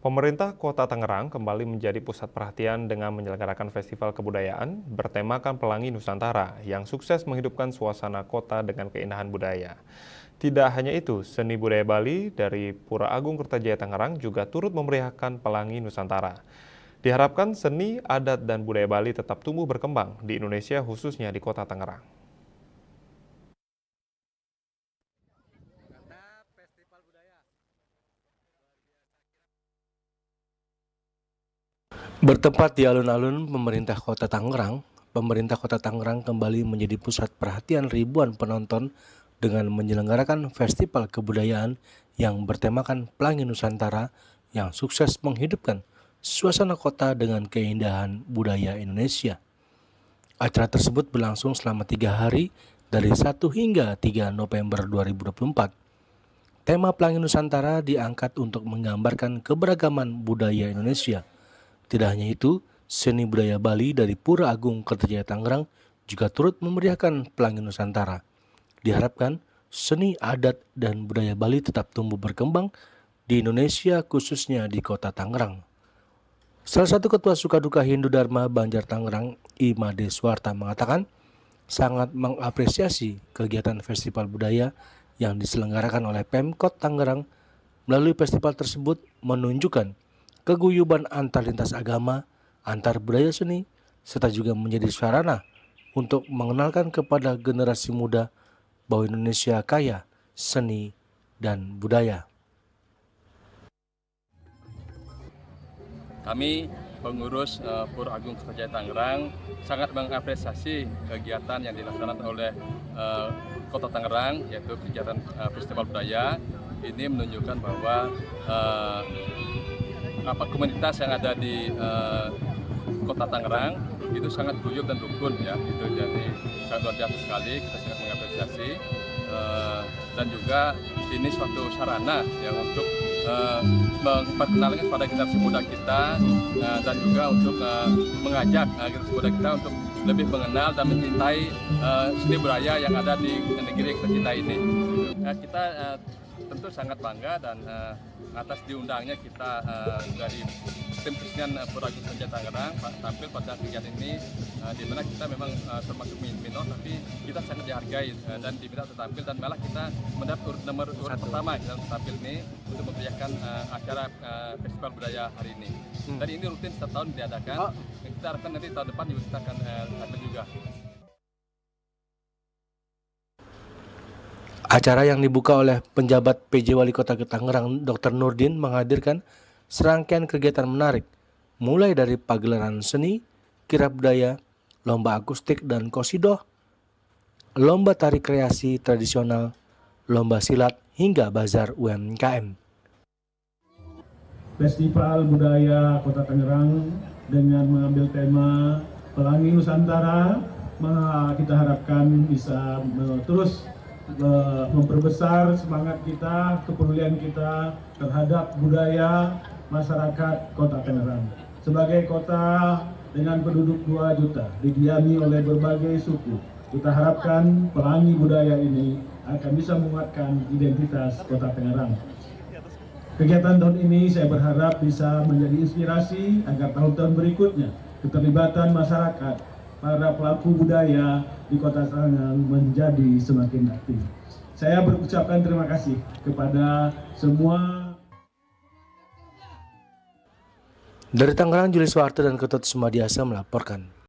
Pemerintah Kota Tangerang kembali menjadi pusat perhatian dengan menyelenggarakan festival kebudayaan bertemakan Pelangi Nusantara yang sukses menghidupkan suasana kota dengan keindahan budaya. Tidak hanya itu, seni budaya Bali dari Pura Agung Kertajaya Tangerang juga turut memeriahkan Pelangi Nusantara. Diharapkan seni, adat, dan budaya Bali tetap tumbuh berkembang di Indonesia khususnya di Kota Tangerang. Bertempat di alun-alun pemerintah Kota Tangerang kembali menjadi pusat perhatian ribuan penonton dengan menyelenggarakan festival kebudayaan yang bertemakan Pelangi Nusantara yang sukses menghidupkan suasana kota dengan keindahan budaya Indonesia. Acara tersebut berlangsung selama 3 hari dari 1 hingga 3 November 2024. Tema Pelangi Nusantara diangkat untuk menggambarkan keberagaman budaya Indonesia. Tidak hanya itu, seni budaya Bali dari Pura Agung Kertajaya Tangerang juga turut memeriahkan Pelangi Nusantara. Diharapkan seni, adat, dan budaya Bali tetap tumbuh berkembang di Indonesia khususnya di Kota Tangerang. Salah satu Ketua Sukaduka Hindu Dharma Banjar Tangerang, Imade Swarta mengatakan sangat mengapresiasi kegiatan festival budaya yang diselenggarakan oleh Pemkot Tangerang. Melalui festival tersebut menunjukkan keguyuban antar lintas agama, antar budaya seni, serta juga menjadi sarana untuk mengenalkan kepada generasi muda bahwa Indonesia kaya seni dan budaya. Kami pengurus Pura Agung Kertajaya Tangerang sangat mengapresiasi kegiatan yang dilaksanakan oleh Kota Tangerang, yaitu kegiatan festival budaya. Ini menunjukkan bahwa komunitas yang ada di Kota Tangerang itu sangat guyup dan rukun ya, itu jadi sangat luar biasa sekali. Kita sangat mengapresiasi dan juga ini suatu sarana ya untuk memperkenalkan kepada generasi muda kita dan juga untuk mengajak generasi muda kita untuk lebih mengenal dan mencintai seni budaya yang ada di negeri kita ini. Kita tentu sangat bangga dan atas diundangnya kita dari tim kesenian Pura Agung Kertajaya Tangerang tampil pada kegiatan ini, di mana kita memang termasuk minor, tapi kita sangat dihargai dan diminta untuk tampil, dan malah kita mendapat nomor urut pertama kita tampil ini untuk memeriahkan acara festival budaya hari ini. Dan ini rutin setiap tahun diadakan. Kita harapkan nanti tahun depan juga kita akan tampil juga. Acara yang dibuka oleh penjabat PJ Wali Kota Tangerang, Dr. Nurdin, menghadirkan serangkaian kegiatan menarik, mulai dari pagelaran seni, kirab budaya, lomba akustik dan qosidah, lomba tari kreasi tradisional, lomba silat, hingga bazar UMKM. Festival Budaya Kota Tangerang dengan mengambil tema Pelangi Nusantara, kita harapkan bisa terus memperbesar semangat kita, kepedulian kita terhadap budaya masyarakat Kota Tangerang. Sebagai kota dengan penduduk 2 juta, didiami oleh berbagai suku, kita harapkan pelangi budaya ini akan bisa menguatkan identitas Kota Tangerang. Kegiatan tahun ini saya berharap bisa menjadi inspirasi agar tahun-tahun berikutnya keterlibatan masyarakat, para pelaku budaya di Kota Tangerang menjadi semakin aktif. Saya berucapkan terima kasih kepada semua. Dari Tangerang, Julius Warte dan Ketut Sumadiasa melaporkan.